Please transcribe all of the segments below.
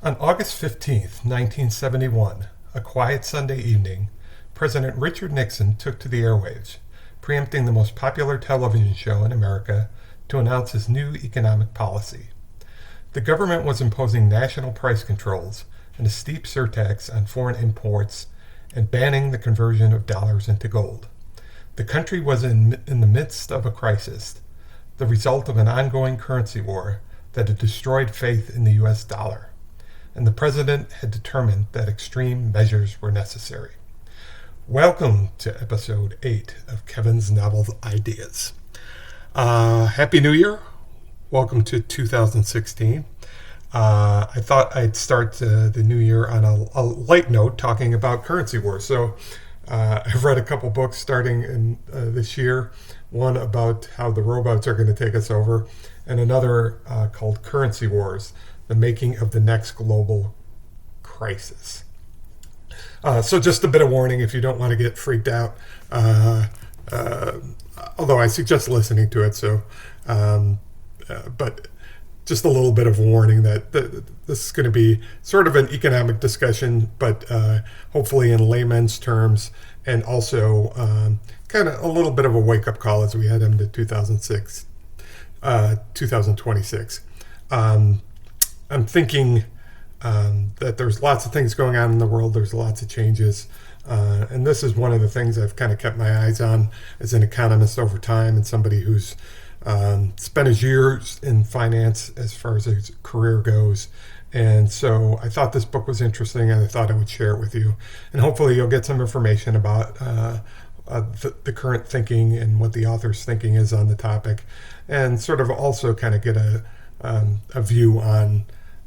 On August 15th, 1971, a quiet Sunday evening, President Richard Nixon took to the airwaves, preempting the most popular television show in America to announce his new economic policy. The government was imposing national price controls and a steep surtax on foreign imports and banning the conversion of dollars into gold. The country was in the midst of a crisis, the result of an ongoing currency war that had destroyed faith in the U.S. dollar, and the president had determined that extreme measures were necessary. Welcome to episode 8 of Kevin's Novel Ideas. Happy New Year. Welcome to 2016. I thought I'd start the new year on a light note talking about currency wars. So I've read a couple books starting in this year, one about how the robots are going to take us over, and another called Currency Wars, the making of the next global crisis. So just a bit of warning if you don't want to get freaked out, although I suggest listening to it. But just a little bit of warning that this is going to be sort of an economic discussion, but hopefully in layman's terms, and also kind of a little bit of a wake-up call as we head into 2026. I'm thinking that there's lots of things going on in the world. There's lots of changes. And this is one of the things I've kind of kept my eyes on as an economist over time and somebody who's spent his years in finance as far as his career goes. And so I thought this book was interesting and I thought I would share it with you. And hopefully you'll get some information about the current thinking and what the author's thinking is on the topic, and sort of also kind of get a view on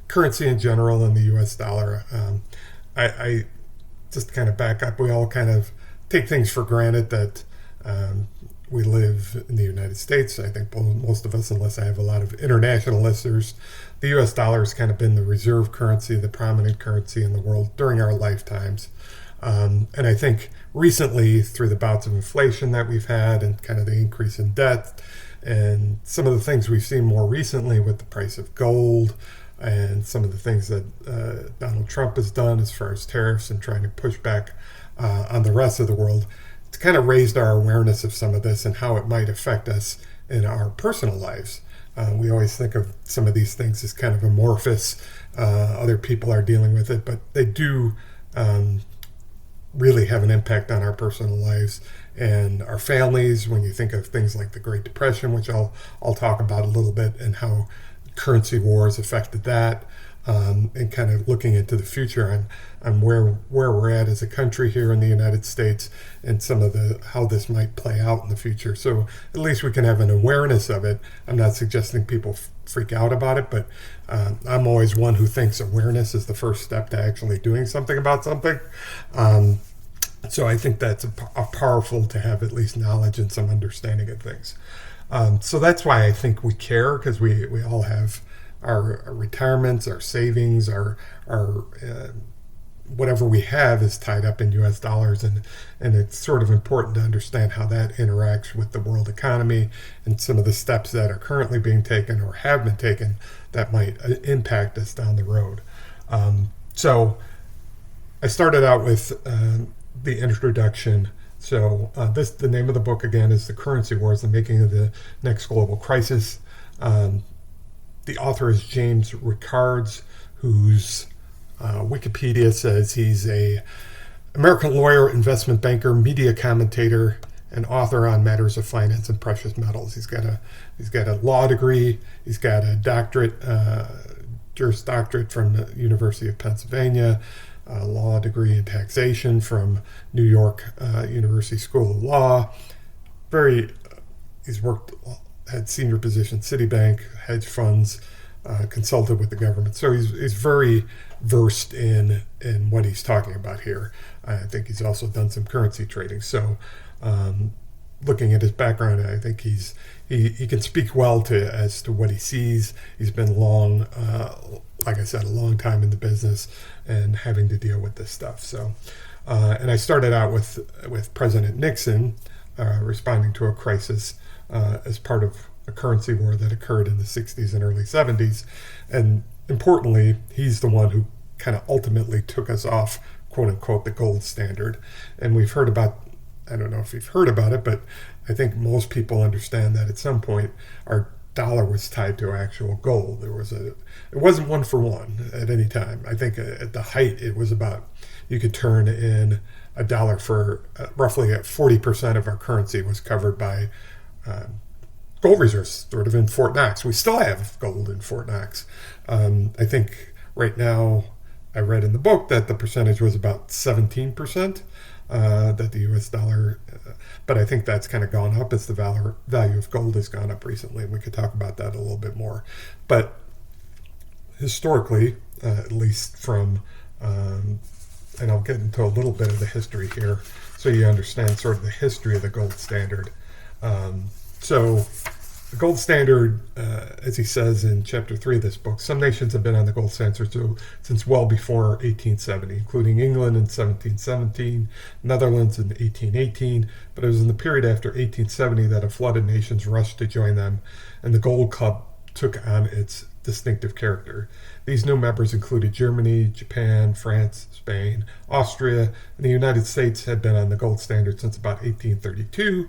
currency in general and the U.S. dollar. I just kind of back up. We all kind of take things for granted that we live in the United States. I think most of us, unless I have a lot of international listeners, the U.S. dollar has kind of been the reserve currency, the prominent currency in the world during our lifetimes. And I think recently, through the bouts of inflation that we've had and kind of the increase in debt and some of the things we've seen more recently with the price of gold and some of the things that Donald Trump has done as far as tariffs and trying to push back on the rest of the world, it's kind of raised our awareness of some of this and how it might affect us in our personal lives. We always think of some of these things as kind of amorphous. Other people are dealing with it, but they do really have an impact on our personal lives and our families. When you think of things like the Great Depression, which I'll talk about a little bit, and how currency wars affected that, and kind of looking into the future on where we're at as a country here in the United States and some of how this might play out in the future. So at least we can have an awareness of it. I'm not suggesting people freak out about it, but I'm always one who thinks awareness is the first step to actually doing something about something. So I think that's a powerful to have at least knowledge and some understanding of things. So that's why I think we care, because we all have our retirements, our savings, our whatever we have is tied up in U.S. dollars, and it's sort of important to understand how that interacts with the world economy and some of the steps that are currently being taken or have been taken that might impact us down the road. So I started out with the introduction. So the name of the book again is The Currency Wars, the Making of the Next Global Crisis. The author is James Rickards, whose Wikipedia says he's a American lawyer, investment banker, media commentator, and author on matters of finance and precious metals. He's got a law degree. He's got a doctorate, Juris Doctorate from the University of Pennsylvania, a law degree in taxation from New York University School of Law. He's had senior positions, Citibank, hedge funds, consulted with the government. So he's very versed in what he's talking about here. I think he's also done some currency trading. So looking at his background, I think he can speak well as to what he sees. He's been like I said, a long time in the business and having to deal with this stuff. So, and I started out with President Nixon responding to a crisis as part of a currency war that occurred in the 60s and early 70s. And importantly, he's the one who kind of ultimately took us off, quote unquote, the gold standard. And we've heard about, I don't know if you've heard about it, but I think most people understand that at some point our dollar was tied to actual gold. It wasn't one for one at any time. I think at the height it was about, you could turn in a dollar for roughly at 40% of our currency was covered by uh, gold reserves, sort of in Fort Knox. We still have gold in Fort Knox. I think right now, I read in the book that the percentage was about 17%, that the US dollar, but I think that's kind of gone up as the value of gold has gone up recently. And we could talk about that a little bit more. But historically, at least from, and I'll get into a little bit of the history here so you understand sort of the history of the gold standard. So the gold standard, as he says in chapter 3 of this book, some nations have been on the gold standard since well before 1870, including England in 1717, Netherlands in 1818, but it was in the period after 1870 that a flood of nations rushed to join them, and the Gold Club took on its distinctive character. These new members included Germany, Japan, France, Spain, Austria, and the United States had been on the gold standard since about 1832,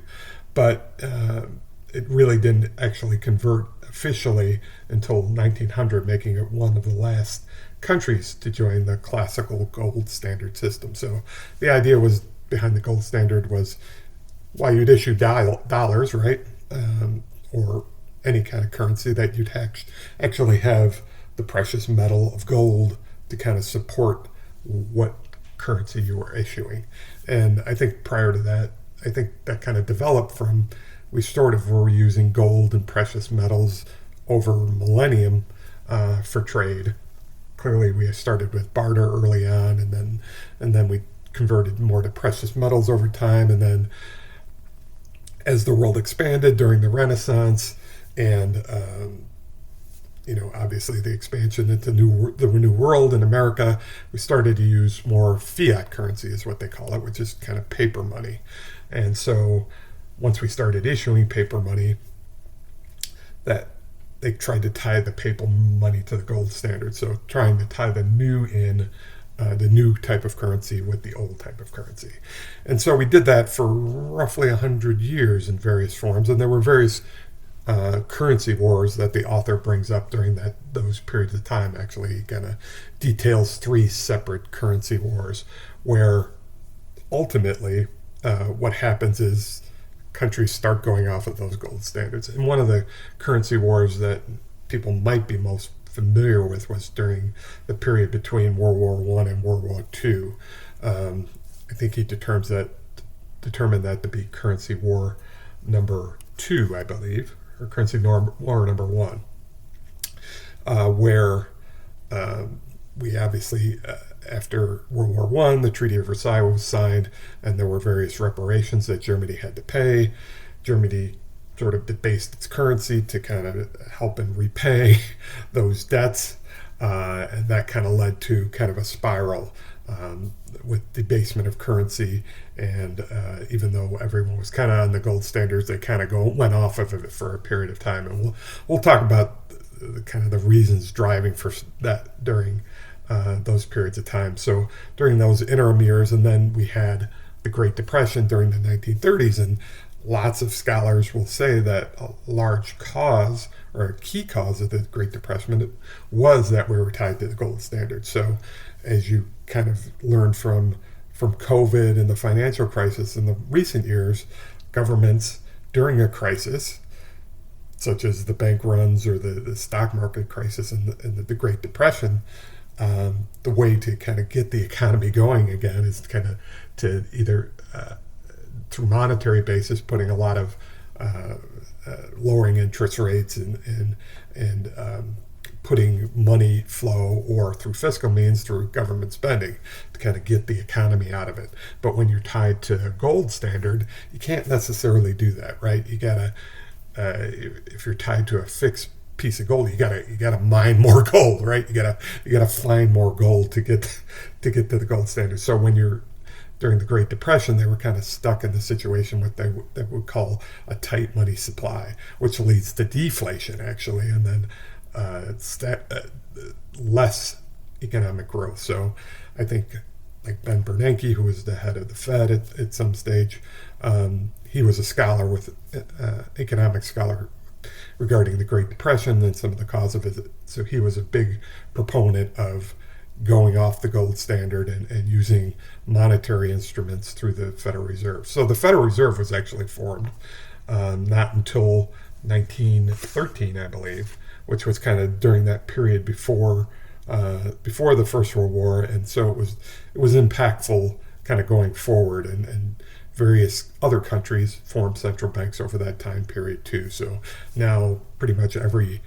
but it really didn't actually convert officially until 1900, making it one of the last countries to join the classical gold standard system. So the idea was behind the gold standard was why you'd issue dollars, right? Or any kind of currency, that you'd actually have the precious metal of gold to kind of support what currency you were issuing. And I think prior to that, I think that kind of developed from, we sort of were using gold and precious metals over millennium for trade. Clearly, we started with barter early on, and then we converted more to precious metals over time. And then, as the world expanded during the Renaissance, and obviously the expansion into the New World in America, we started to use more fiat currency, is what they call it, which is kind of paper money. And so once we started issuing paper money, that they tried to tie the paper money to the gold standard. So trying to tie the new type of currency with the old type of currency. And so we did that for roughly 100 years in various forms. And there were various currency wars that the author brings up during those periods of time. Actually, he kind of details 3 separate currency wars where ultimately what happens is countries start going off of those gold standards. And one of the currency wars that people might be most familiar with was during the period between World War I and World War II. I think he determined that to be currency war number 2, I believe, or currency war number 1, where we obviously, after World War I, the Treaty of Versailles was signed, and there were various reparations that Germany had to pay. Germany sort of debased its currency to kind of help and repay those debts, and that kind of led to kind of a spiral with debasement of currency. And even though everyone was kind of on the gold standards, they kind of went off of it for a period of time. And we'll talk about kind of the reasons driving for that during those periods of time. So during those interim years, and then we had the Great Depression during the 1930s, and lots of scholars will say that a large cause, or a key cause of the Great Depression, was that we were tied to the gold standard. So as you kind of learned from COVID and the financial crisis in the recent years, governments during a crisis, such as the bank runs or the stock market crisis and the Great Depression, the way to kind of get the economy going again is kind of to either through monetary basis, putting a lot of lowering interest rates and putting money flow, or through fiscal means, through government spending, to kind of get the economy out of it. But when you're tied to a gold standard, you can't necessarily do that, right? You gotta, if you're tied to a fixed piece of gold, you gotta mine more gold, right? You gotta find more gold to get to the gold standard. So when you're during the Great Depression, they were kind of stuck in the situation what they would call a tight money supply, which leads to deflation, actually. And then less economic growth. So I think like Ben Bernanke, who was the head of the Fed at some stage, he was a scholar with economic scholar regarding the Great Depression and some of the cause of it. So he was a big proponent of going off the gold standard and using monetary instruments through the Federal Reserve. So the Federal Reserve was actually formed not until 1913, I believe, which was kind of during that period before the First World War, and so it was impactful kind of going forward, and various other countries formed central banks over that time period too. So now pretty much every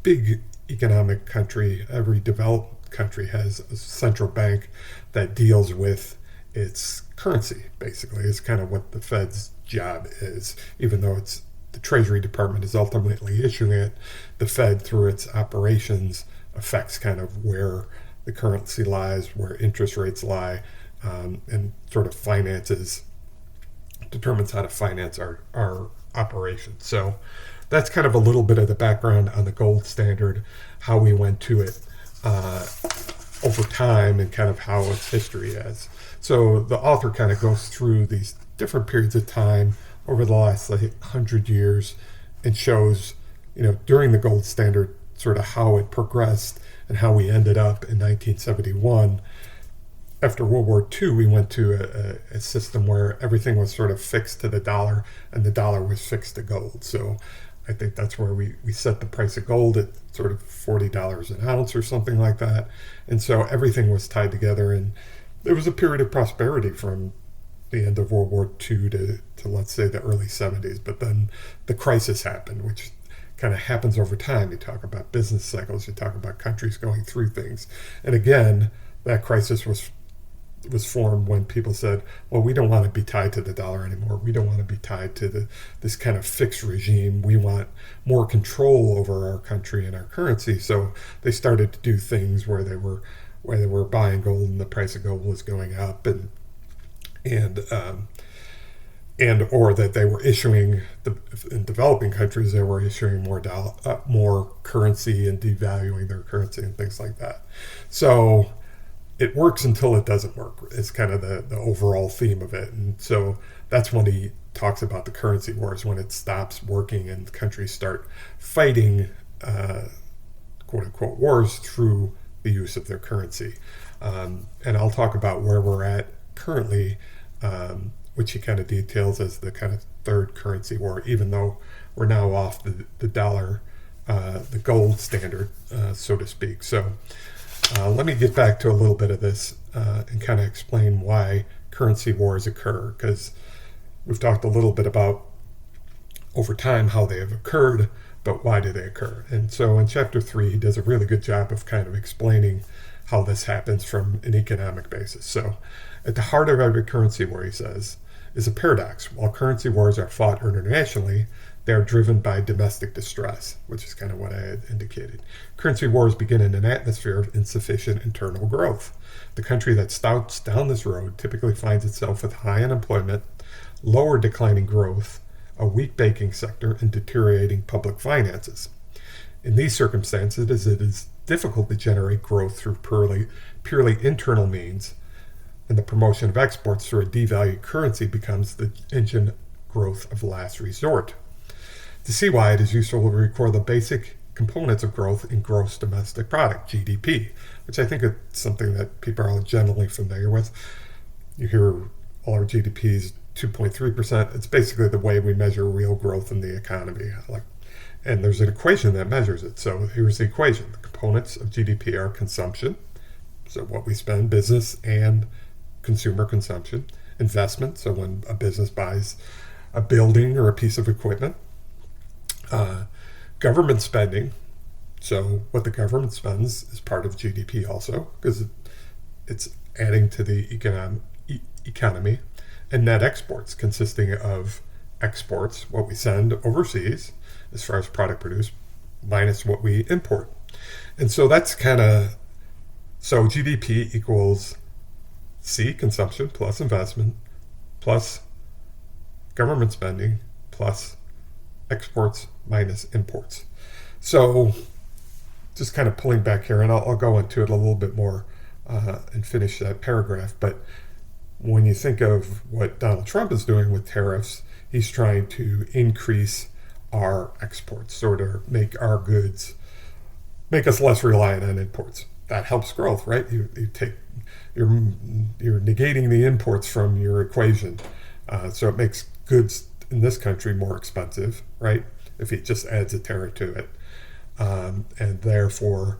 big economic country, every developed country has a central bank that deals with its currency. Basically, it's kind of what the Fed's job is, even though it's the Treasury Department is ultimately issuing it. The Fed, through its operations, affects kind of where the currency lies, where interest rates lie, and sort of determines how to finance our operations. So that's kind of a little bit of the background on the gold standard, how we went to it over time, and kind of how its history is. So the author kind of goes through these different periods of time over the last 100 years and shows, during the gold standard, sort of how it progressed and how we ended up in 1971. After World War II, we went to a system where everything was sort of fixed to the dollar, and the dollar was fixed to gold. So I think that's where we set the price of gold at sort of $40 an ounce or something like that. And so everything was tied together, and there was a period of prosperity from the end of World War II to let's say the early 70s. But then the crisis happened, which kind of happens over time. You talk about business cycles, you talk about countries going through things. And again, that crisis was formed when people said, well, we don't want to be tied to the dollar anymore. We don't want to be tied to this kind of fixed regime. We want more control over our country and our currency. So they started to do things where they were buying gold and the price of gold was going up, and or that they were issuing in developing countries, they were issuing more currency and devaluing their currency and things like that. So it works until it doesn't work. It's kind of the overall theme of it. And so that's when he talks about the currency wars, when it stops working and countries start fighting quote unquote wars through the use of their currency. And I'll talk about where we're at currently, which he kind of details as the kind of third currency war, even though we're now off the dollar, the gold standard, so to speak. So let me get back to a little bit of this and kind of explain why currency wars occur, because we've talked a little bit about over time how they have occurred, but why do they occur? And so in chapter 3, he does a really good job of kind of explaining how this happens from an economic basis. So at the heart of every currency war, he says, is a paradox. While currency wars are fought internationally, they are driven by domestic distress, which is kind of what I had indicated. Currency wars begin in an atmosphere of insufficient internal growth. The country that stouts down this road typically finds itself with high unemployment, lower declining growth, a weak banking sector, and deteriorating public finances. In these circumstances, it is difficult to generate growth through purely internal means, and the promotion of exports through a devalued currency becomes the engine growth of last resort. To see why, it is useful to record the basic components of growth in gross domestic product, GDP, which I think is something that people are generally familiar with. You hear all our GDP is 2.3%. It's basically the way we measure real growth in the economy. And there's an equation that measures it. So here's the equation. The components of GDP are consumption, so what we spend, business and consumer consumption; investment, so when a business buys a building or a piece of equipment; government spending, so what the government spends is part of GDP also, because it's adding to the economy; and net exports, consisting of exports, what we send overseas as far as product produced, minus what we import. And so that's so GDP equals C, consumption, plus investment, plus government spending, plus exports minus imports. So just kind of pulling back here, and I'll go into it a little bit more and finish that paragraph. But when you think of what Donald Trump is doing with tariffs, he's trying to increase our exports, sort of make our goods, make us less reliant on imports. That helps growth, right? You're negating the imports from your equation, so it makes goods in this country more expensive, right? If he just adds a tariff to it, and therefore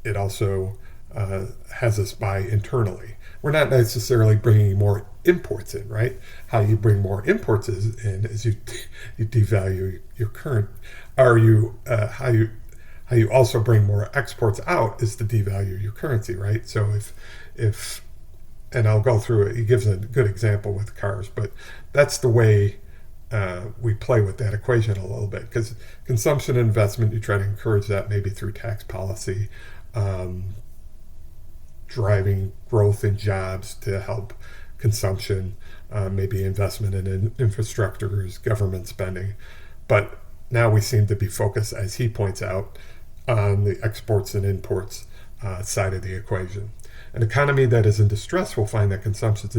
it also has us buy internally. We're not necessarily bringing more imports in, right? How you bring more imports in is you devalue your current, or how you also bring more exports out is to devalue your currency, right? So if and I'll go through it. He gives a good example with cars, but that's the way we play with that equation a little bit, because consumption and investment, you try to encourage that maybe through tax policy, driving growth in jobs to help consumption, maybe investment in infrastructures, government spending. But now we seem to be focused, as he points out, on the exports and imports side of the equation. An economy that is in distress will find that consumption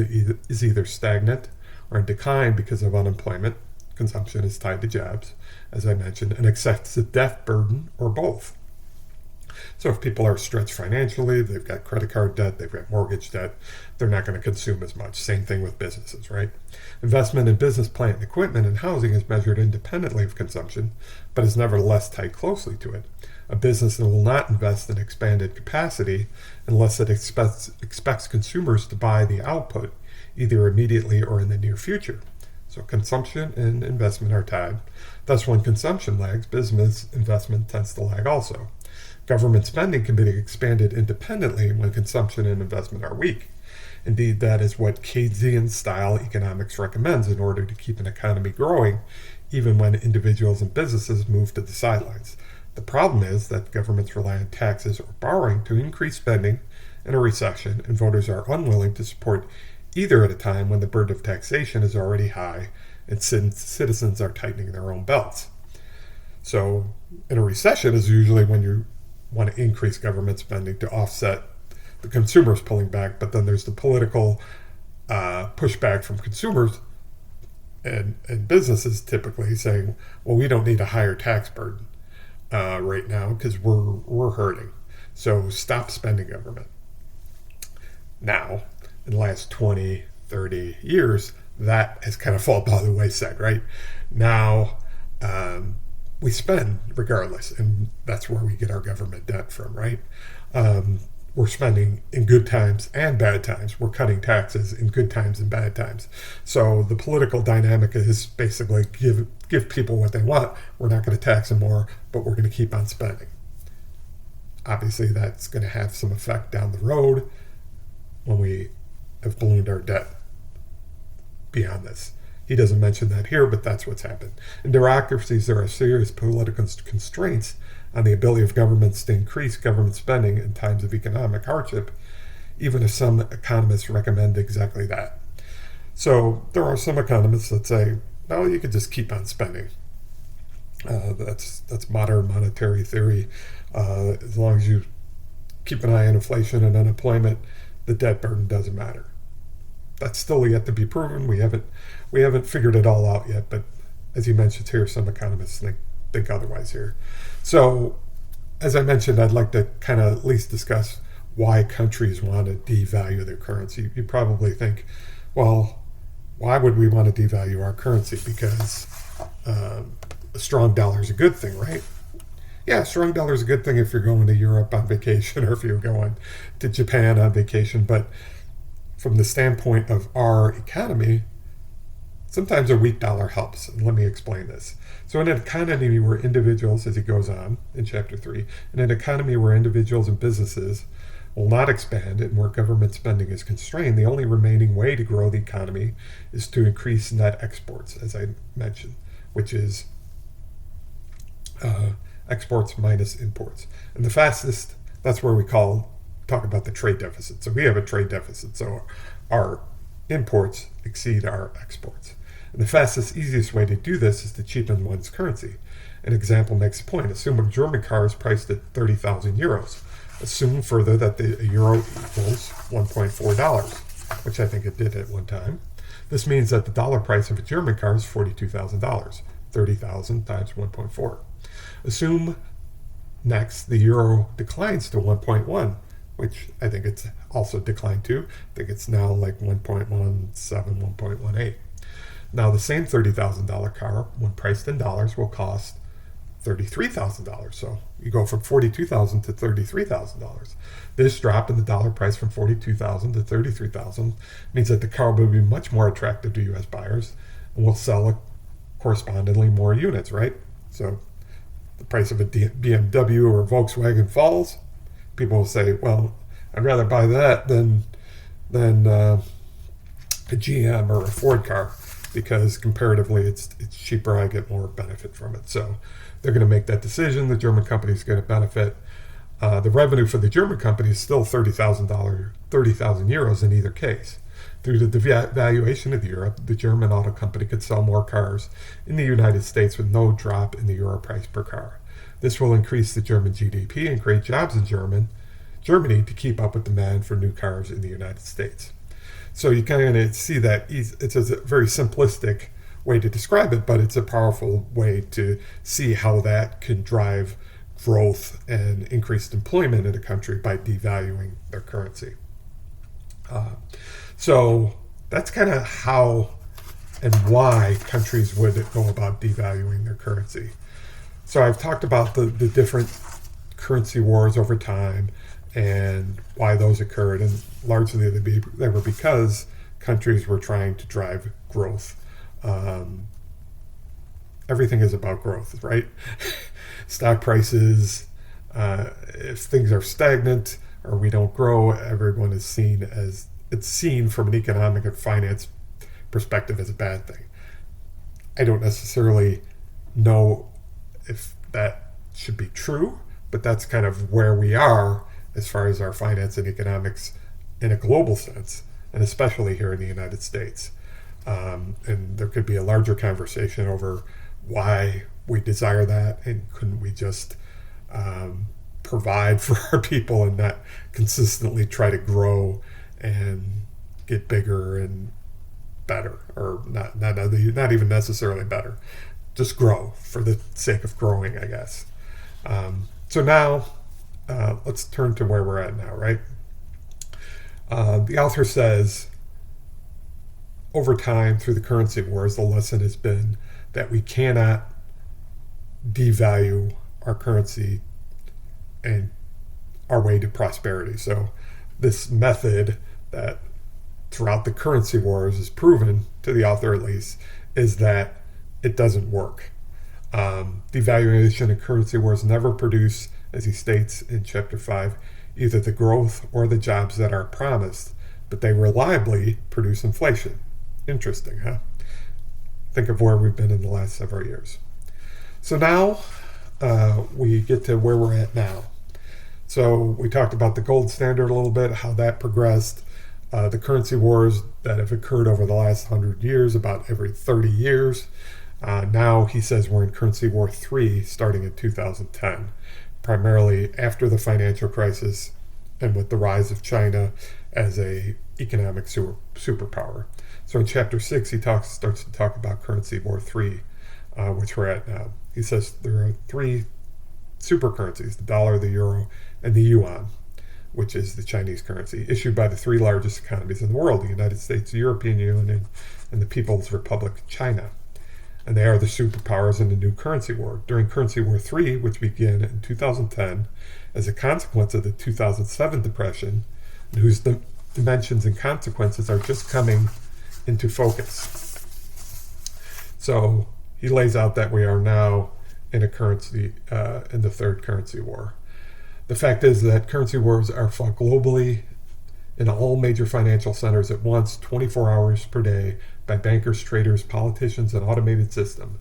is either stagnant or in decline because of unemployment. Consumption is tied to jobs, as I mentioned, an excessive debt burden, or both. So if people are stretched financially, they've got credit card debt, they've got mortgage debt, they're not going to consume as much. Same thing with businesses, right? Investment in business, plant, and equipment and housing is measured independently of consumption, but is nevertheless tied closely to it. A business that will not invest in expanded capacity unless it expects consumers to buy the output, either immediately or in the near future. So consumption and investment are tied. Thus, when consumption lags, business investment tends to lag also. Government spending can be expanded independently when consumption and investment are weak. Indeed, that is what Keynesian-style economics recommends in order to keep an economy growing, even when individuals and businesses move to the sidelines. The problem is that governments rely on taxes or borrowing to increase spending in a recession, and voters are unwilling to support either at a time when the burden of taxation is already high and citizens are tightening their own belts. So, in a recession is usually when you want to increase government spending to offset the consumers pulling back, but then there's the political pushback from consumers and businesses typically saying, well, we don't need a higher tax burden right now because we're hurting. So stop spending government. Now, in the last 20, 30 years, that has kind of fallen by the wayside, right? Now, we spend regardless, and that's where we get our government debt from, right? We're spending in good times and bad times. We're cutting taxes in good times and bad times. So the political dynamic is basically give people what they want. We're not going to tax them more, but we're going to keep on spending. Obviously, that's going to have some effect down the road when we have ballooned our debt beyond this. He doesn't mention that here, but that's what's happened. In democracies, there are serious political constraints on the ability of governments to increase government spending in times of economic hardship, even if some economists recommend exactly that. So there are some economists that say, no, you could just keep on spending. That's modern monetary theory. As long as you keep an eye on inflation and unemployment, the debt burden doesn't matter. That's still yet to be proven. We haven't figured it all out yet, but as you mentioned here, some economists think otherwise here. So, as I mentioned, I'd like to kind of at least discuss why countries want to devalue their currency. You probably think, well, why would we want to devalue our currency? Because a strong dollar is a good thing, right? Yeah, a strong dollar is a good thing if you're going to Europe on vacation or if you're going to Japan on vacation. But from the standpoint of our economy, sometimes a weak dollar helps. And let me explain this. So in an economy where individuals, as he goes on in chapter 3, in an economy where individuals and businesses will not expand and where government spending is constrained, the only remaining way to grow the economy is to increase net exports, as I mentioned, which is exports minus imports. And the fastest, that's where we talk about the trade deficit. So we have a trade deficit. So our imports exceed our exports. And the fastest, easiest way to do this is to cheapen one's currency. An example makes a point. Assume a German car is priced at 30,000 euros. Assume further that the euro equals $1.4, which I think it did at one time. This means that the dollar price of a German car is $42,000. 30,000 times 1.4. Assume next the euro declines to 1.1, which I think it's also declined to. I think it's now like 1.17, 1.18. Now the same $30,000 car, when priced in dollars, will cost $33,000. So you go from $42,000 to $33,000. This drop in the dollar price from $42,000 to $33,000 means that the car will be much more attractive to U.S. buyers and will sell correspondingly more units, right? So the price of a BMW or a Volkswagen falls, people will say, well, I'd rather buy that than a GM or a Ford car, because comparatively it's cheaper, I get more benefit from it. So they're going to make that decision. The German company is going to benefit. The revenue for the German company is still $30,000 euros in either case. Through the devaluation of the euro, the German auto company could sell more cars in the United States with no drop in the euro price per car. This will increase the German GDP and create jobs in Germany to keep up with demand for new cars in the United States. So you kind of see that it's a very simplistic way to describe it, but it's a powerful way to see how that can drive growth and increased employment in a country by devaluing their currency. So that's kind of how and why countries would go about devaluing their currency. So I've talked about the different currency wars over time and why those occurred, and largely they were because countries were trying to drive growth. Everything is about growth, right? Stock prices, if things are stagnant or we don't grow, everyone is seen from an economic and finance perspective as a bad thing. I don't necessarily know if that should be true, but that's kind of where we are as far as our finance and economics in a global sense, and especially here in the United States. And there could be a larger conversation over why we desire that, and couldn't we just provide for our people and not consistently try to grow and get bigger and better, or not even necessarily better, just grow for the sake of growing, I guess. So now let's turn to where we're at now, right? The author says, over time, through the currency wars, the lesson has been that we cannot devalue our currency and our way to prosperity. So this method that throughout the currency wars is proven, to the author at least, is that it doesn't work. Devaluation and currency wars never produce, as he states in chapter 5, either the growth or the jobs that are promised, but they reliably produce inflation. Interesting, huh? Think of where we've been in the last several years. So now we get to where we're at now. So we talked about the gold standard a little bit, how that progressed, the currency wars that have occurred over the last 100 years, about every 30 years. Now he says we're in currency war 3 starting in 2010, primarily after the financial crisis and with the rise of China as a economic superpower. So in chapter 6, he starts to talk about currency war 3, which we're at now. He says there are 3 super currencies, the dollar, the euro, and the yuan, which is the Chinese currency, issued by the 3 largest economies in the world, the United States, the European Union, and the People's Republic of China. And they are the superpowers in the new currency war. During currency war 3, which began in 2010 as a consequence of the 2007 depression, and whose dimensions and consequences are just coming into focus. So he lays out that we are now in a currency, in the 3rd currency war. The fact is that currency wars are fought globally in all major financial centers at once, 24 hours per day, by bankers, traders, politicians, and automated system.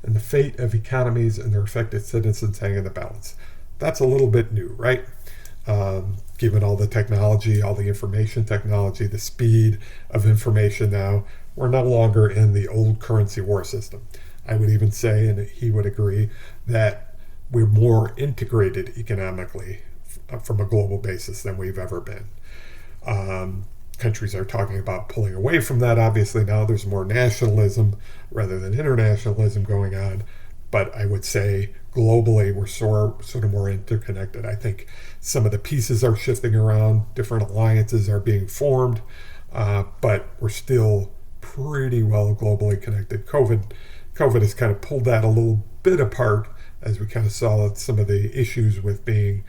And the fate of economies and their affected citizens hang in the balance. That's a little bit new, right? Given all the technology, all the information technology, the speed of information now, we're no longer in the old currency war system. I would even say, and he would agree, that we're more integrated economically from a global basis than we've ever been. Countries are talking about pulling away from that. Obviously, now there's more nationalism rather than internationalism going on. But I would say globally, we're sort of more interconnected. I think some of the pieces are shifting around, different alliances are being formed, but we're still pretty well globally connected. COVID has kind of pulled that a little bit apart, as we kind of saw some of the issues with being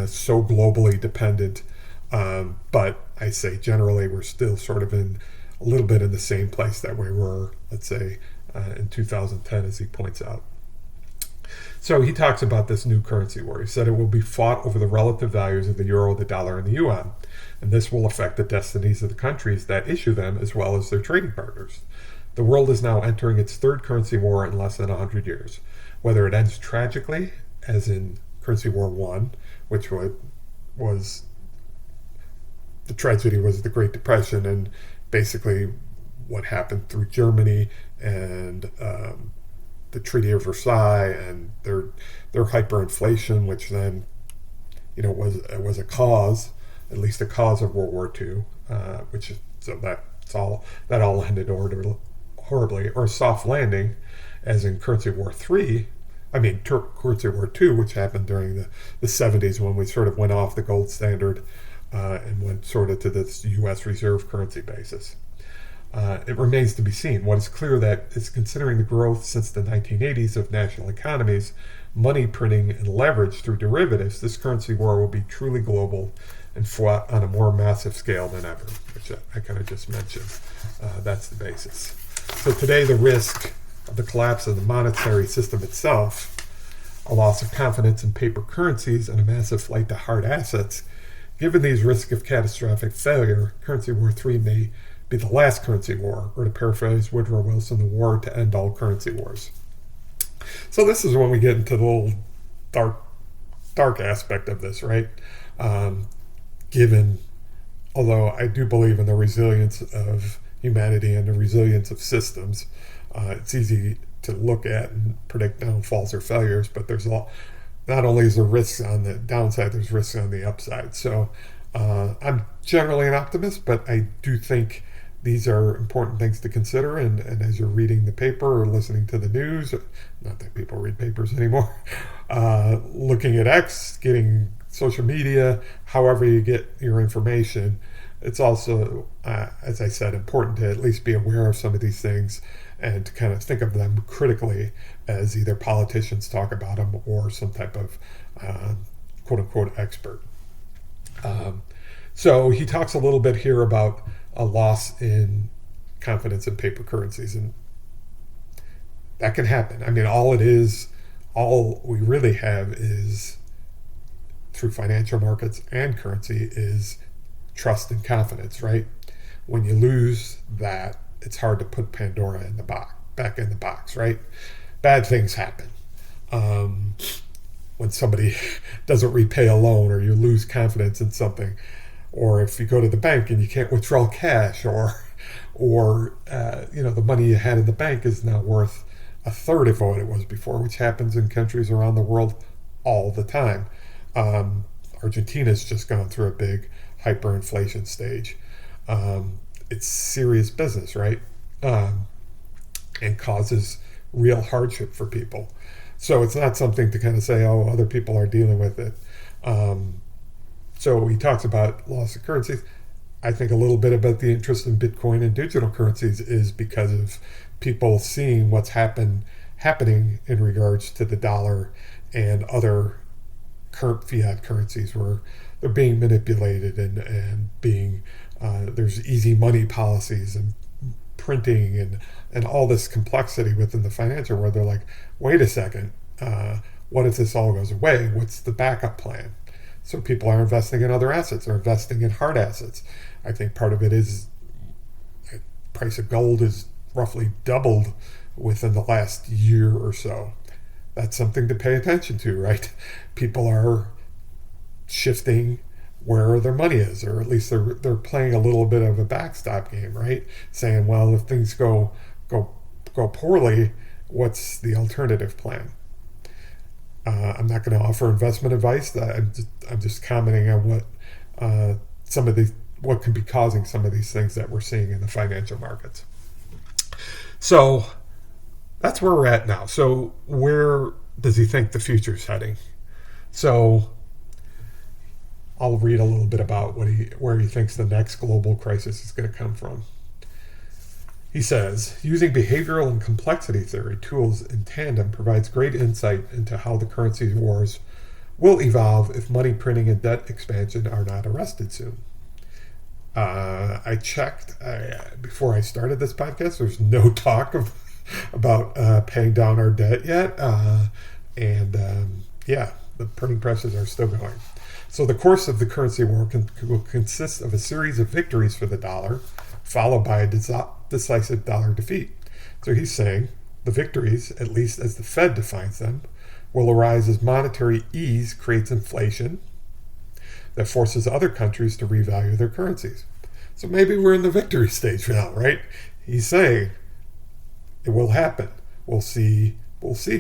so globally dependent. But I say generally we're still sort of in a little bit in the same place that we were, let's say, in 2010, as he points out. So he talks about this new currency war. He said it will be fought over the relative values of the euro, the dollar, and the yuan. And this will affect the destinies of the countries that issue them as well as their trading partners. The world is now entering its third currency war in less than 100 years. Whether it ends tragically, as in Currency War I, which was the tragedy was the Great Depression and basically what happened through Germany and the Treaty of Versailles and their hyperinflation, which then was a cause, at least a cause of World War II, that all ended horribly, or a soft landing, as in Currency War III. Currency War II, which happened during the 70s when we sort of went off the gold standard and went sort of to this U.S. reserve currency basis. It remains to be seen. What is clear that is considering the growth since the 1980s of national economies, money printing, and leverage through derivatives, this currency war will be truly global and fought on a more massive scale than ever, which I kind of just mentioned. That's the basis. So today the risk of the collapse of the monetary system itself, a loss of confidence in paper currencies, and a massive flight to hard assets. Given these risks of catastrophic failure, Currency War III may be the last currency war, or to paraphrase Woodrow Wilson, the war to end all currency wars. So this is when we get into the little dark aspect of this, right? Although I do believe in the resilience of humanity and the resilience of systems, it's easy to look at and predict downfalls or failures, but there's not only is there risks on the downside, there's risks on the upside. So I'm generally an optimist, but I do think these are important things to consider. And as you're reading the paper or listening to the news, not that people read papers anymore, looking at X, getting social media, however you get your information, it's also, as I said, important to at least be aware of some of these things and to kind of think of them critically as either politicians talk about them or some type of quote-unquote expert. So he talks a little bit here about a loss in confidence in paper currencies, and that can happen. I mean, all we really have is, through financial markets and currency, is trust and confidence, right? When you lose that, it's hard to put Pandora back in the box, right? Bad things happen. When somebody doesn't repay a loan, or you lose confidence in something, or if you go to the bank and you can't withdraw cash, or the money you had in the bank is now worth a third of what it was before, which happens in countries around the world all the time. Argentina's just gone through a big hyperinflation stage. It's serious business, right? And causes real hardship for people. So it's not something to kind of say, oh, other people are dealing with it. So he talks about loss of currencies. I think a little bit about the interest in Bitcoin and digital currencies is because of people seeing what's happening in regards to the dollar and other current fiat currencies, where they're being manipulated and being there's easy money policies and printing and all this complexity within the financial world. They're like, wait a second, what if this all goes away? What's the backup plan? So people are investing in other assets, or investing in hard assets. I think part of it is the price of gold is roughly doubled within the last year or so. That's something to pay attention to, right? People are shifting where their money is, or at least they're playing a little bit of a backstop game, right? Saying, well, if things go poorly, what's the alternative plan? I'm not going to offer investment advice. I'm just commenting on what can be causing some of these things that we're seeing in the financial markets. So that's where we're at now. So where does he think the future's heading? So I'll read a little bit about where he thinks the next global crisis is going to come from. He says, using behavioral and complexity theory tools in tandem provides great insight into how the currency wars will evolve if money printing and debt expansion are not arrested soon. I checked before I started this podcast. There's no talk about paying down our debt yet. The printing presses are still going. So the course of the currency war will consist of a series of victories for the dollar, followed by a decisive dollar defeat. So he's saying the victories, at least as the Fed defines them, will arise as monetary ease creates inflation that forces other countries to revalue their currencies. So maybe we're in the victory stage now, right? He's saying it will happen. We'll see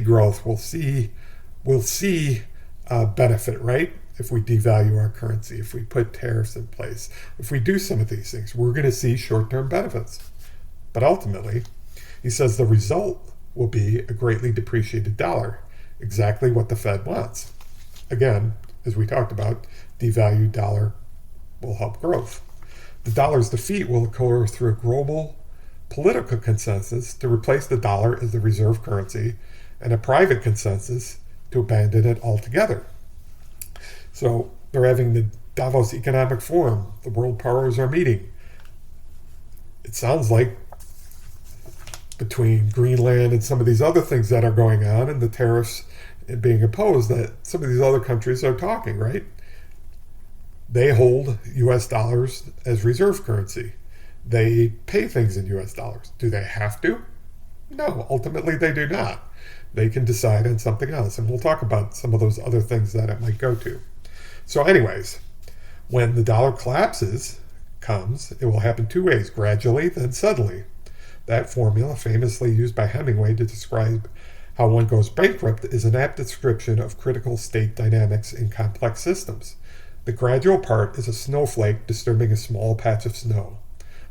growth. We'll see benefit, right? If we devalue our currency, if we put tariffs in place, if we do some of these things, we're going to see short-term benefits. But ultimately, he says the result will be a greatly depreciated dollar, exactly what the Fed wants. Again, as we talked about, devalued dollar will help growth. The dollar's defeat will occur through a global political consensus to replace the dollar as the reserve currency and a private consensus to abandon it altogether. So they're having the Davos Economic Forum. The world powers are meeting. It sounds like between Greenland and some of these other things that are going on and the tariffs being imposed that some of these other countries are talking, right? They hold U.S. dollars as reserve currency. They pay things in U.S. dollars. Do they have to? No, ultimately they do not. They can decide on something else. And we'll talk about some of those other things that it might go to. So anyways, when the dollar comes, it will happen two ways, gradually, then suddenly. That formula, famously used by Hemingway to describe how one goes bankrupt, is an apt description of critical state dynamics in complex systems. The gradual part is a snowflake disturbing a small patch of snow,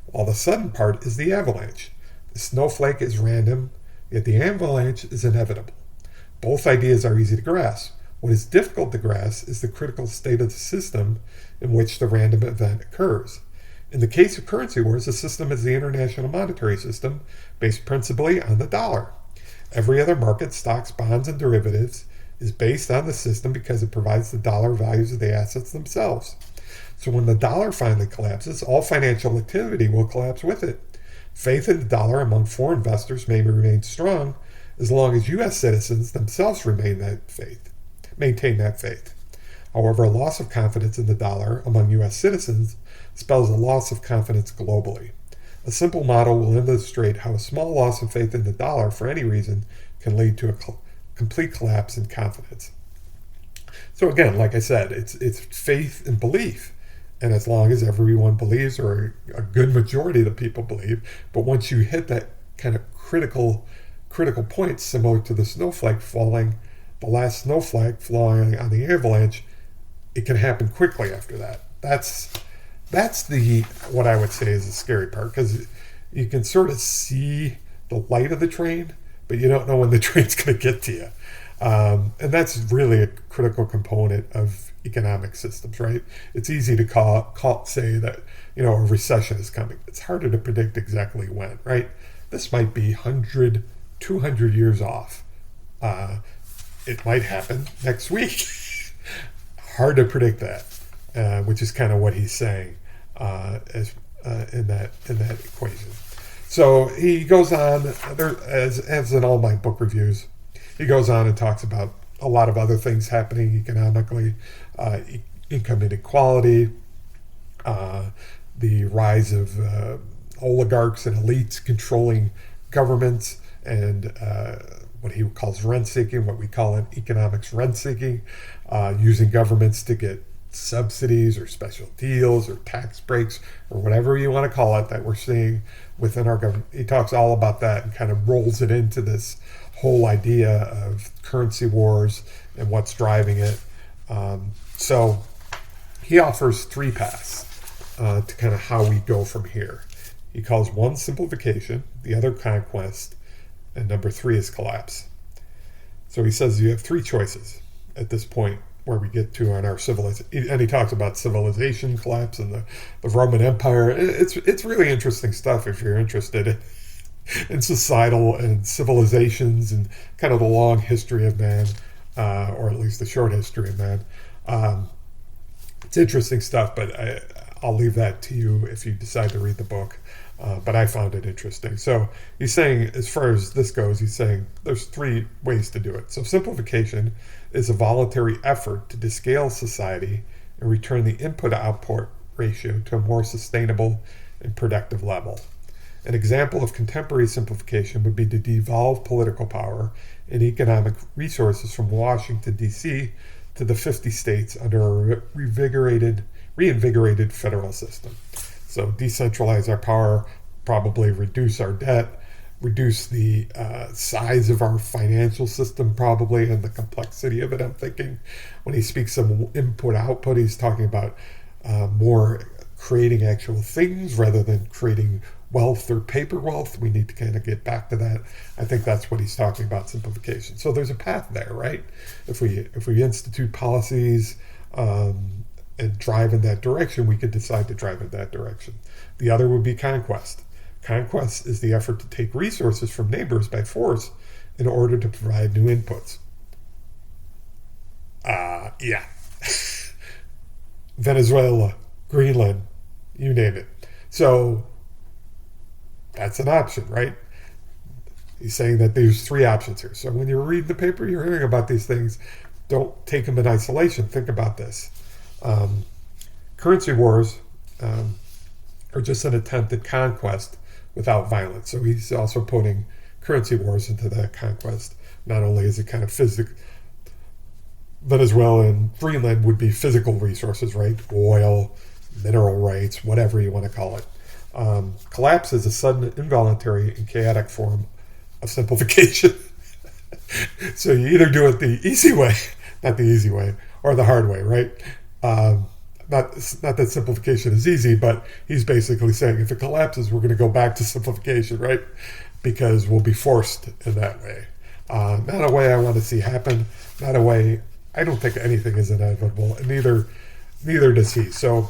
while the sudden part is the avalanche. The snowflake is random, yet the avalanche is inevitable. Both ideas are easy to grasp. What is difficult to grasp is the critical state of the system in which the random event occurs. In the case of currency wars, the system is the international monetary system based principally on the dollar. Every other market, stocks, bonds, and derivatives, is based on the system because it provides the dollar values of the assets themselves. So when the dollar finally collapses, all financial activity will collapse with it. Faith in the dollar among foreign investors may remain strong as long as U.S. citizens themselves maintain that faith. However, a loss of confidence in the dollar among U.S. citizens spells a loss of confidence globally. A simple model will illustrate how a small loss of faith in the dollar for any reason can lead to a complete collapse in confidence. So again, like I said, it's faith and belief. And as long as everyone believes, or a good majority of the people believe, but once you hit that kind of critical point, similar to the snowflake falling, the last snowflake falling on the avalanche, it can happen quickly after that. That's what I would say is the scary part, because you can sort of see the light of the train, but you don't know when the train's going to get to you. And that's really a critical component of economic systems, right? It's easy to say that, a recession is coming. It's harder to predict exactly when, right? This might be 100, 200 years off. It might happen next week. Hard to predict that, which is kind of what he's saying in that equation. So he goes on, as in all my book reviews, he goes on and talks about a lot of other things happening economically, income inequality, the rise of oligarchs and elites controlling governments, and what he calls rent-seeking, what we call in economics rent-seeking, using governments to get subsidies or special deals or tax breaks or whatever you want to call it that we're seeing within our government. He talks all about that and kind of rolls it into this whole idea of currency wars and what's driving it. So he offers three paths to kind of how we go from here. He calls one simplification, the other conquest, and number three is collapse. So he says you have three choices at this point where we get to on our civilization. And he talks about civilization collapse and the Roman Empire. It's really interesting stuff if you're interested in societal and civilizations and kind of the long history of man, or at least the short history of man. It's interesting stuff, but I'll leave that to you if you decide to read the book. But I found it interesting. So he's saying, as far as this goes, he's saying there's three ways to do it. So simplification is a voluntary effort to descale society and return the input-output ratio to a more sustainable and productive level. An example of contemporary simplification would be to devolve political power and economic resources from Washington, D.C. to the 50 states under a reinvigorated federal system. So decentralize our power, probably reduce our debt, reduce the size of our financial system probably, and the complexity of it. I'm thinking when he speaks of input-output, he's talking about more creating actual things rather than creating wealth or paper wealth. We need to kind of get back to that. I think that's what he's talking about, simplification. So there's a path there, right? If we institute policies and drive in that direction, we could decide to drive in that direction. The other would be conquest. Conquest is the effort to take resources from neighbors by force in order to provide new inputs. Yeah. Venezuela, Greenland, you name it. So that's an option, right? He's saying that there's three options here. So when you're reading the paper, you're hearing about these things. Don't take them in isolation. Think about this. Currency wars are just an attempt at conquest without violence. So he's also putting currency wars into that conquest. Not only is it kind of physical, Venezuela and Greenland would be physical resources, right? Oil, mineral rights, whatever you want to call it. Collapse is a sudden, involuntary, and chaotic form of simplification. So you either do it the easy way, not the easy way, or the hard way, right? Not that simplification is easy, but he's basically saying if it collapses, we're going to go back to simplification, right? Because we'll be forced in that way. Not a way I want to see happen. Not a way. I don't think anything is inevitable, and neither does he. So,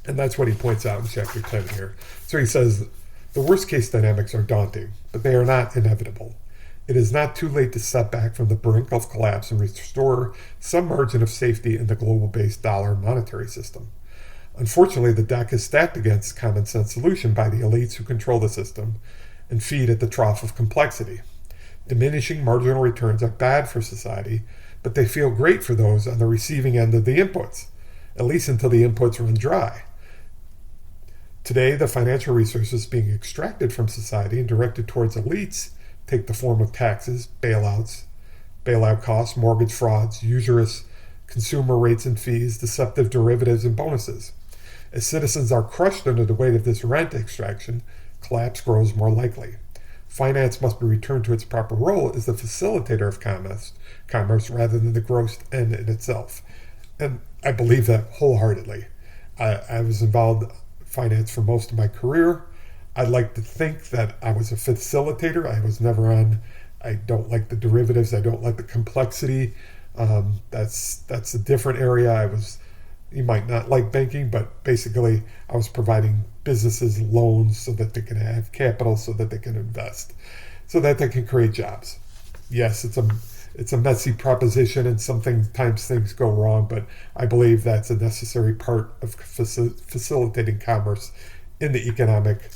and that's what he points out in chapter 10 here. So he says the worst case dynamics are daunting, but they are not inevitable. It is not too late to step back from the brink of collapse and restore some margin of safety in the global-based dollar monetary system. Unfortunately, the deck is stacked against common sense solution by the elites who control the system and feed at the trough of complexity. Diminishing marginal returns are bad for society, but they feel great for those on the receiving end of the inputs, at least until the inputs run dry. Today, the financial resources being extracted from society and directed towards elites take the form of taxes, bailouts, bailout costs, mortgage frauds, usurious consumer rates and fees, deceptive derivatives, and bonuses. As citizens are crushed under the weight of this rent extraction, collapse grows more likely. Finance must be returned to its proper role as the facilitator of commerce rather than the gross end in itself. And I believe that wholeheartedly. I was involved in finance for most of my career. I'd like to think that I was a facilitator. I was never on. I don't like the derivatives. I don't like the complexity. That's a different area. You might not like banking, but basically I was providing businesses loans so that they can have capital, so that they can invest, so that they can create jobs. Yes, it's a messy proposition, and sometimes things go wrong, but I believe that's a necessary part of facilitating commerce in the economic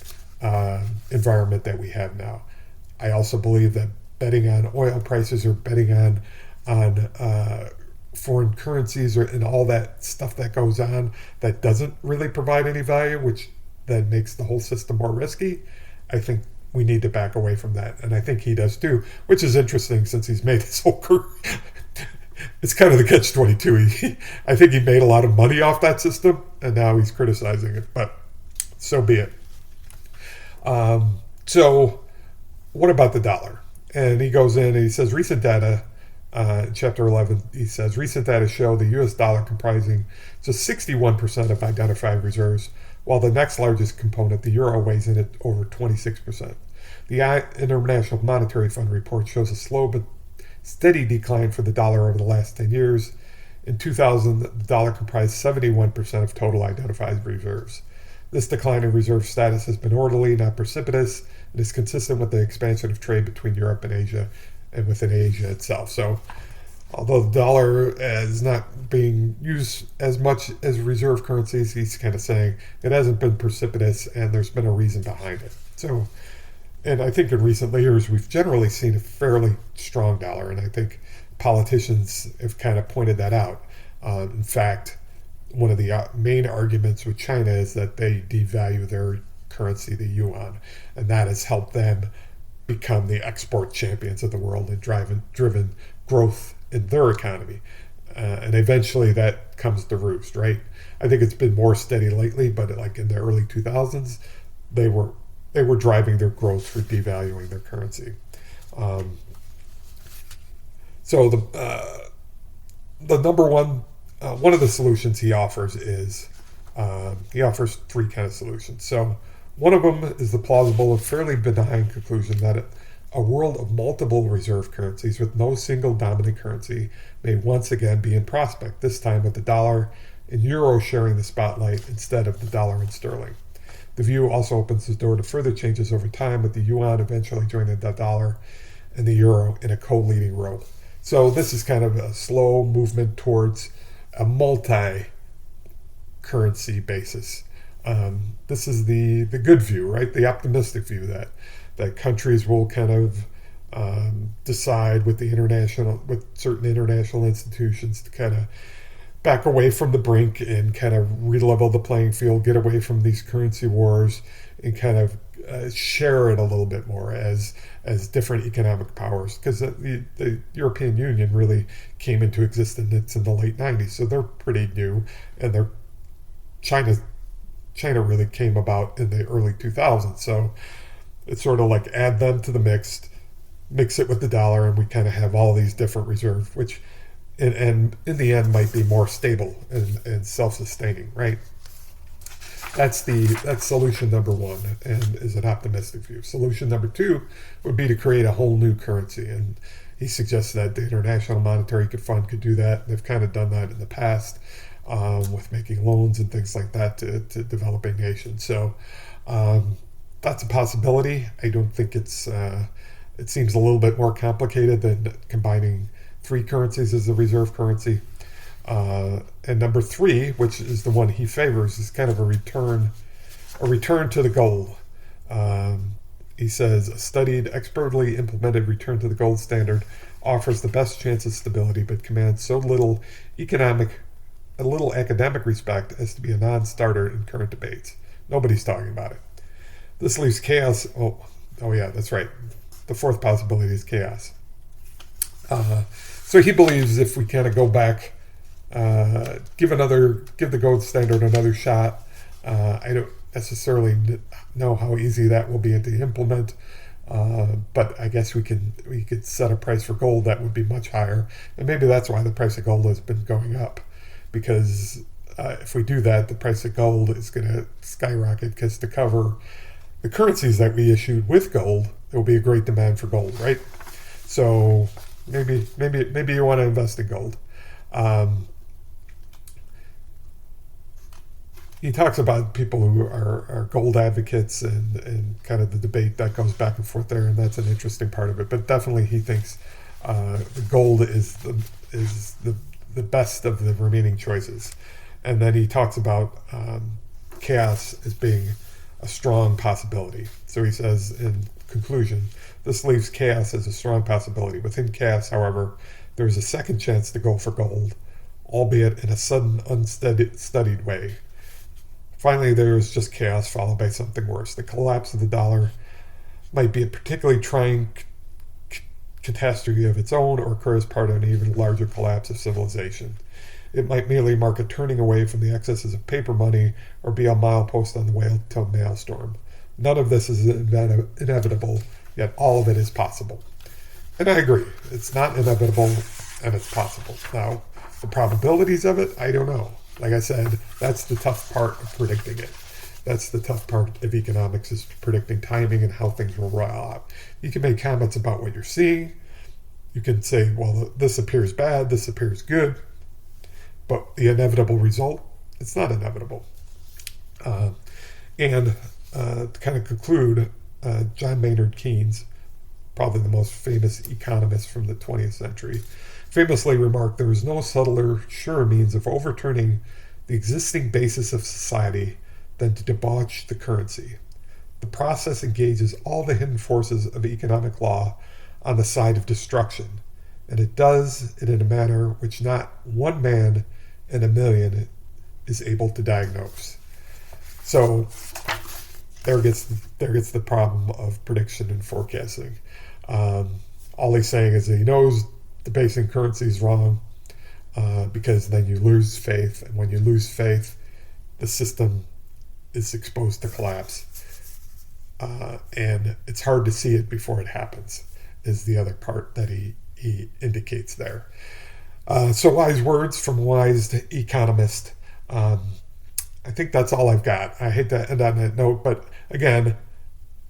environment that we have now. I also believe that betting on oil prices or betting on foreign currencies and all that stuff that goes on that doesn't really provide any value, which then makes the whole system more risky, I think we need to back away from that. And I think he does too, which is interesting since he's made his whole career, it's kind of the catch-22. I think he made a lot of money off that system, and now he's criticizing it. But so be it. So what about the dollar? And he goes in and he says recent data, chapter 11, he says recent data show the U.S. dollar comprising just 61% of identified reserves, while the next largest component, the euro, weighs in at over 26%. The International Monetary Fund report shows a slow but steady decline for the dollar over the last 10 years. In 2000, the dollar comprised 71% of total identified reserves. This decline in reserve status has been orderly, not precipitous, and is consistent with the expansion of trade between Europe and Asia and within Asia itself. So, although the dollar is not being used as much as reserve currencies, he's kind of saying it hasn't been precipitous and there's been a reason behind it. So, and I think in recent years we've generally seen a fairly strong dollar, and I think politicians have kind of pointed that out. In fact, one of the main arguments with China is that they devalue their currency, the yuan, and that has helped them become the export champions of the world and driven growth in their economy. And eventually that comes to roost, right? I think it's been more steady lately, but like in the early 2000s, they were driving their growth for devaluing their currency. So the number one of the solutions he offers is he offers three kind of solutions. So one of them is the plausible and fairly benign conclusion that a world of multiple reserve currencies with no single dominant currency may once again be in prospect, this time with the dollar and euro sharing the spotlight instead of the dollar and sterling. The view also opens the door to further changes over time, with the yuan eventually joining the dollar and the euro in a co-leading role. So this is kind of a slow movement towards a multi-currency basis. This is the good view, right? The optimistic view that countries will kind of decide with certain international institutions to kind of back away from the brink and kind of re-level the playing field, get away from these currency wars, and kind of share it a little bit more as different economic powers. Because the European Union really came into existence in the late 90s, so they're pretty new, and China really came about in the early 2000s. So it's sort of like add them to the mix it with the dollar, and we kind of have all these different reserves, which and in the end might be more stable and self-sustaining, right? That's solution number one, and is an optimistic view. Solution number two would be to create a whole new currency, and he suggests that the International Monetary Fund could do that. They've kind of done that in the past with making loans and things like that to developing nations. So that's a possibility. I don't think it seems a little bit more complicated than combining three currencies as the reserve currency. And number three, which is the one he favors, is kind of a return to the gold. He says a studied, expertly implemented return to the gold standard offers the best chance of stability, but commands so little academic respect as to be a non-starter in current debates. Nobody's talking about it. This leaves chaos. Oh yeah, that's right. The fourth possibility is chaos. So he believes if we kind of go back, give the gold standard another shot. I don't necessarily know how easy that will be to implement, but I guess we could set a price for gold that would be much higher, and maybe that's why the price of gold has been going up, because if we do that, the price of gold is going to skyrocket, because to cover the currencies that we issued with gold, there will be a great demand for gold, right? So maybe you want to invest in gold. He talks about people who are gold advocates and kind of the debate that goes back and forth there, and that's an interesting part of it. But definitely he thinks gold is the best of the remaining choices. And then he talks about chaos as being a strong possibility. So he says in conclusion, this leaves chaos as a strong possibility. Within chaos, however, there is a second chance to go for gold, albeit in a sudden, unstudied way. Finally, there is just chaos followed by something worse. The collapse of the dollar might be a particularly trying catastrophe of its own or occur as part of an even larger collapse of civilization. It might merely mark a turning away from the excesses of paper money or be a milepost on the way to a maelstrom. None of this is inevitable, yet all of it is possible. And I agree. It's not inevitable, and it's possible. Now, the probabilities of it, I don't know. Like I said, that's the tough part of predicting it. That's the tough part of economics, is predicting timing and how things will roll out. You can make comments about what you're seeing. You can say, well, this appears bad, this appears good. But the inevitable result, it's not inevitable. To kind of conclude, John Maynard Keynes, probably the most famous economist from the 20th century, famously remarked, "There is no subtler, surer means of overturning the existing basis of society than to debauch the currency. The process engages all the hidden forces of economic law on the side of destruction, and it does it in a manner which not one man in a million is able to diagnose." So there gets the problem of prediction and forecasting. All he's saying is that he knows the basing currency is wrong, because then you lose faith, and when you lose faith, the system is exposed to collapse, and it's hard to see it before it happens, is the other part that he indicates there. So wise words from a wise economist. I think that's all I've got. I hate to end on that note, but again,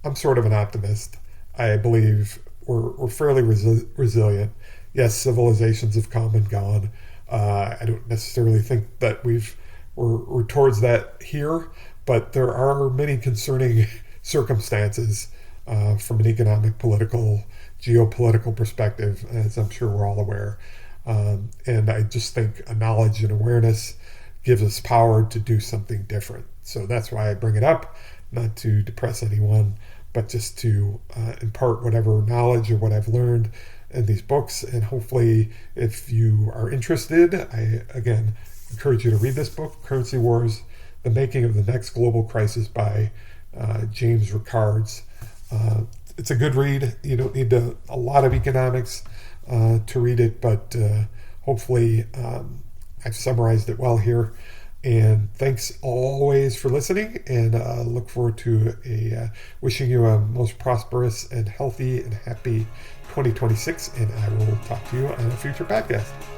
I'm sort of an optimist. I believe we're fairly resilient. Yes, civilizations have come and gone. I don't necessarily think that we're towards that here, but there are many concerning circumstances from an economic, political, geopolitical perspective, as I'm sure we're all aware. And I just think a knowledge and awareness gives us power to do something different. So that's why I bring it up, not to depress anyone, but just to impart whatever knowledge or what I've learned in these books. And hopefully, if you are interested, I, again, encourage you to read this book, Currency Wars, The Making of the Next Global Crisis by James Rickards. It's a good read. You don't need a lot of economics to read it, but hopefully I've summarized it well here. And thanks always for listening, and look forward to wishing you a most prosperous and healthy and happy 2026, and I will talk to you on a future podcast.